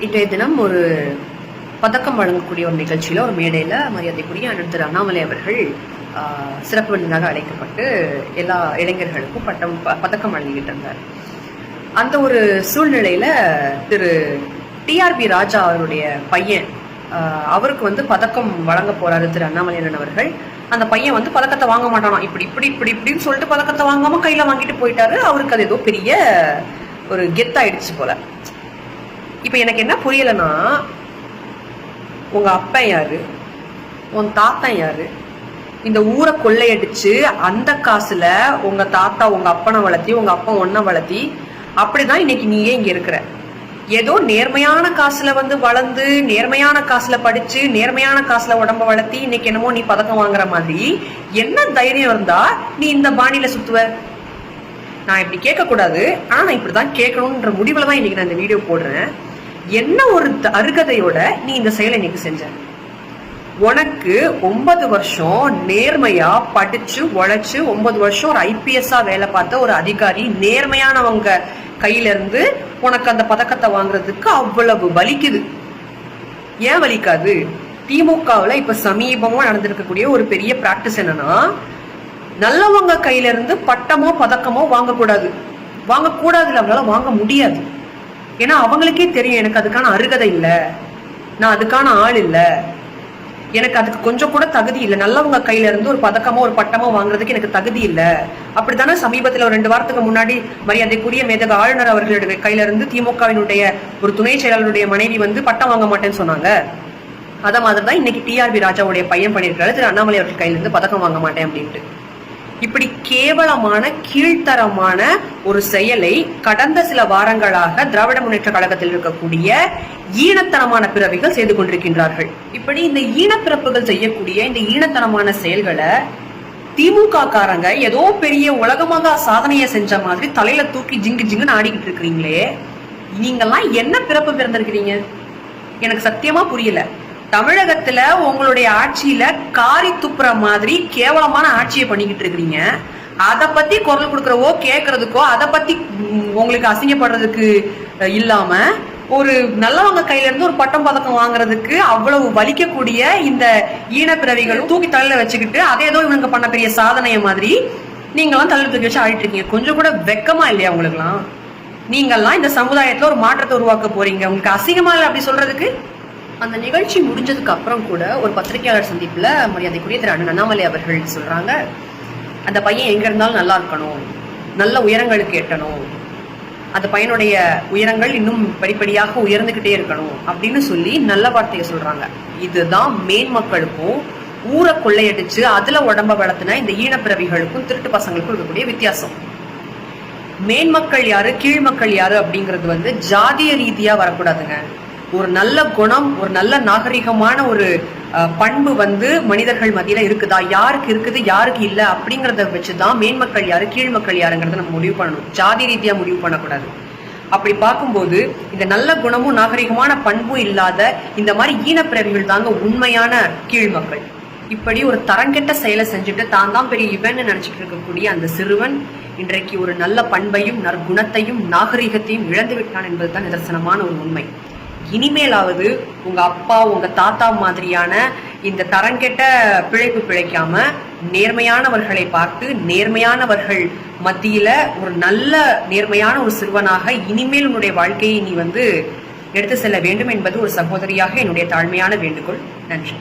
இன்றைய தினம் ஒரு பதக்கம் வழங்கக்கூடிய ஒரு நிகழ்ச்சியில் ஒரு மேடையில் மரியாதைக்குரிய அண்ணன் திரு அண்ணாமலை அவர்கள் சிறப்பு விருந்தினராக அழைக்கப்பட்டு எல்லா இளைஞர்களுக்கும் பதக்கம் வழங்கிக்கிட்டு இருந்தார். அந்த ஒரு சூழ்நிலையில் திரு டிஆர்பி ராஜா அவருடைய பையன் அவருக்கு பதக்கம் வழங்க போறாரு திரு அண்ணாமலை அண்ணன் அவர்கள். அந்த பையன் பதக்கத்தை வாங்க மாட்டானா, இப்படின்னு சொல்லிட்டு பதக்கத்தை வாங்காம கையில வாங்கிட்டு போயிட்டாரு. அவருக்கு அது ஏதோ பெரிய ஒரு கெத்தாயிடுச்சு போல. இப்ப எனக்கு என்ன புரியலன்னா, உங்க அப்பா யாரு, உன் தாத்தா யாரு, இந்த ஊரை கொள்ளையடிச்சு அந்த காசுல உங்க தாத்தா உங்க அப்பனை வளர்த்தி உங்க அப்பா ஒன்ன வளர்த்தி அப்படிதான் இன்னைக்கு நீயே இங்க இருக்கிற. ஏதோ நேர்மையான காசுல வளர்ந்து நேர்மையான காசுல படிச்சு நேர்மையான காசுல உடம்ப வளர்த்தி இன்னைக்கு என்னமோ நீ பதக்கம் வாங்குற மாதிரி என்ன தைரியம் இருந்தா நீ இந்த பாணியில சுத்துவ? நான் இப்படி கேட்க கூடாது, ஆனா நான் இப்படிதான் கேட்கணும்ன்ற முடிவுல தான் இன்னைக்கு நான் இந்த வீடியோ போடுறேன். என்ன ஒரு அருகதையோட நீ இந்த செயலை இன்னைக்கு செஞ்ச? உனக்கு 9 வருஷம் நேர்மையா படிச்சு உழைச்சு 9 வருஷம் ஒரு ஐபிஎஸ்ஆ வேலை பார்த்த ஒரு அதிகாரி நேர்மையானவங்க கையில இருந்து உனக்கு அந்த பதக்கத்தை வாங்குறதுக்கு அவ்வளவு வலிக்குது. ஏன் வலிக்காது? திமுகவுல இப்ப சமீபமா நடந்திருக்கக்கூடிய ஒரு பெரிய பிராக்டிஸ் என்னன்னா, நல்லவங்க கையில இருந்து பட்டமோ பதக்கமோ வாங்கக்கூடாது. வாங்கக்கூடாதுல அவங்களால வாங்க முடியாது. ஏன்னா அவங்களுக்கே தெரியும், எனக்கு அதுக்கான அருகதை இல்லை, நான் அதுக்கான ஆள் இல்லை, எனக்கு அதுக்கு கொஞ்சம் கூட தகுதி இல்லை. நல்லவங்க கையில இருந்து ஒரு பதக்கமோ ஒரு பட்டமோ வாங்குறதுக்கு எனக்கு தகுதி இல்லை. அப்படித்தானே சமீபத்தில் ஒரு 2 வாரத்துக்கு முன்னாடி மரியாதைக்குரிய மேதக ஆளுநர் அவர்களுடைய கையில இருந்து திமுகவினுடைய ஒரு துணை செயலாளருடைய மனைவி பட்டம் வாங்க மாட்டேன்னு சொன்னாங்க. அத மாதிரிதான் இன்னைக்கு டிஆர்பி ராஜாவுடைய பையன் பண்ணியிருக்காரு, திரு அண்ணாமலை அவர்கள் கையில இருந்து பதக்கம் வாங்க மாட்டேன் அப்படின்ட்டு. இப்படி கேவலமான கீழ்த்தரமான ஒரு செயலை கடந்த சில வாரங்களாக திராவிட முன்னேற்ற கழகத்தில் இருக்கக்கூடிய ஈனத்தனமான பிறவிகள் செய்து கொண்டிருக்கின்றார்கள். இப்படி இந்த ஈனப்பிறப்புகள் செய்யக்கூடிய இந்த ஈனத்தனமான செயல்களை திமுக காரங்க ஏதோ பெரிய உலகமாக சாதனையை செஞ்ச மாதிரி தலையில தூக்கி ஜிங்கு ஜிங்குன்னு ஆடிக்கிட்டு இருக்கிறீங்களே, நீங்கெல்லாம் என்ன பிறப்பு பிறந்திருக்கிறீங்க? எனக்கு சத்தியமா புரியல. தமிழகத்துல உங்களுடைய ஆட்சியில காரி துப்புற மாதிரி கேவலமான ஆட்சியை பண்ணிக்கிட்டு இருக்கிறீங்க. அதை பத்தி குரல் கொடுக்கறவோ கேட்கறதுக்கோ அதை பத்தி உங்களுக்கு அசிங்கப்படுறதுக்கு இல்லாம ஒரு நல்லவங்க கையில இருந்து ஒரு பட்டம் பதக்கம் வாங்குறதுக்கு அவ்வளவு வலிக்கக்கூடிய இந்த ஈனப்பிறவிகளும் தூக்கி தலையில வச்சுக்கிட்டு அதே ஏதோ இவங்க பண்ண பெரிய சாதனைய மாதிரி நீங்கெல்லாம் தலையில தூக்கி வச்சு ஆடிட்டு இருக்கீங்க. கொஞ்சம் கூட வெக்கமா இல்லையா உங்களுக்குலாம்? நீங்கெல்லாம் இந்த சமுதாயத்துல ஒரு மாற்றத்தை உருவாக்க போறீங்க. உங்களுக்கு அசிங்கமா இல்லை அப்படி சொல்றதுக்கு? அந்த நிகழ்ச்சி முடிஞ்சதுக்கு அப்புறம் கூட ஒரு பத்திரிகையாளர் சந்திப்புல மரியாதைக்குரிய திரு அண்ணாமலை அவர்கள் சொல்றாங்க, அந்த பையன் எங்க இருந்தாலும் நல்லா இருக்கணும், நல்ல உயரங்களுக்கு எட்டணும், அந்த பையனுடைய உயரங்கள் இன்னும் படிப்படியாக உயர்ந்துகிட்டே இருக்கணும் அப்படின்னு சொல்லி நல்ல வார்த்தையை சொல்றாங்க. இதுதான் மேன் மக்களுக்கும் ஊரை கொள்ளையடிச்சு அதுல உடம்ப வளர்த்துன இந்த ஈனப்பிறவிகளுக்கும் திருட்டு பசங்களுக்கும் இருக்கக்கூடிய வித்தியாசம். மேன் மக்கள் யாரு, கீழ் மக்கள் யாரு அப்படிங்கிறது ஜாதிய ரீதியா வரக்கூடாதுங்க. ஒரு நல்ல குணம், ஒரு நல்ல நாகரிகமான ஒரு பண்பு மனிதர்கள் மத்தியில இருக்குதா, யாருக்கு இருக்குது யாருக்கு இல்ல அப்படிங்கறத வச்சுதான் மேன்மக்கள் யாரு கீழ் மக்கள் யாருங்கிறத நம்ம முடிவு பண்ணணும். ஜாதி ரீதியா முடிவு பண்ணக்கூடாது. அப்படி பார்க்கும்போது இந்த நல்ல குணமும் நாகரிகமான பண்பும் இல்லாத இந்த மாதிரி ஈனப்பிறவிகள் தாங்க உண்மையான கீழ் மக்கள். இப்படி ஒரு தரங்கெட்ட செயலை செஞ்சுட்டு தான் தான் பெரிய இவன்னு நினைச்சிட்டு இருக்கக்கூடிய அந்த சிறுவன் இன்றைக்கு ஒரு நல்ல பண்பையும் நற்குணத்தையும் நாகரிகத்தையும் இழந்து விட்டான் என்பதுதான் நிதர்சனமான ஒரு உண்மை. இனிமேலாவது உங்க அப்பா உங்க தாத்தா மாதிரியான இந்த தரங்கெட்ட பிழைப்பு பிழைக்காம நேர்மையானவர்களை பார்த்து நேர்மையானவர்கள் மத்தியில ஒரு நல்ல நேர்மையான ஒரு சிறுவனாக இனிமேல் உன்னுடைய வாழ்க்கையை நீ எடுத்து செல்ல வேண்டும் என்பது ஒரு சகோதரியாக என்னுடைய தாழ்மையான வேண்டுகோள். நன்றி.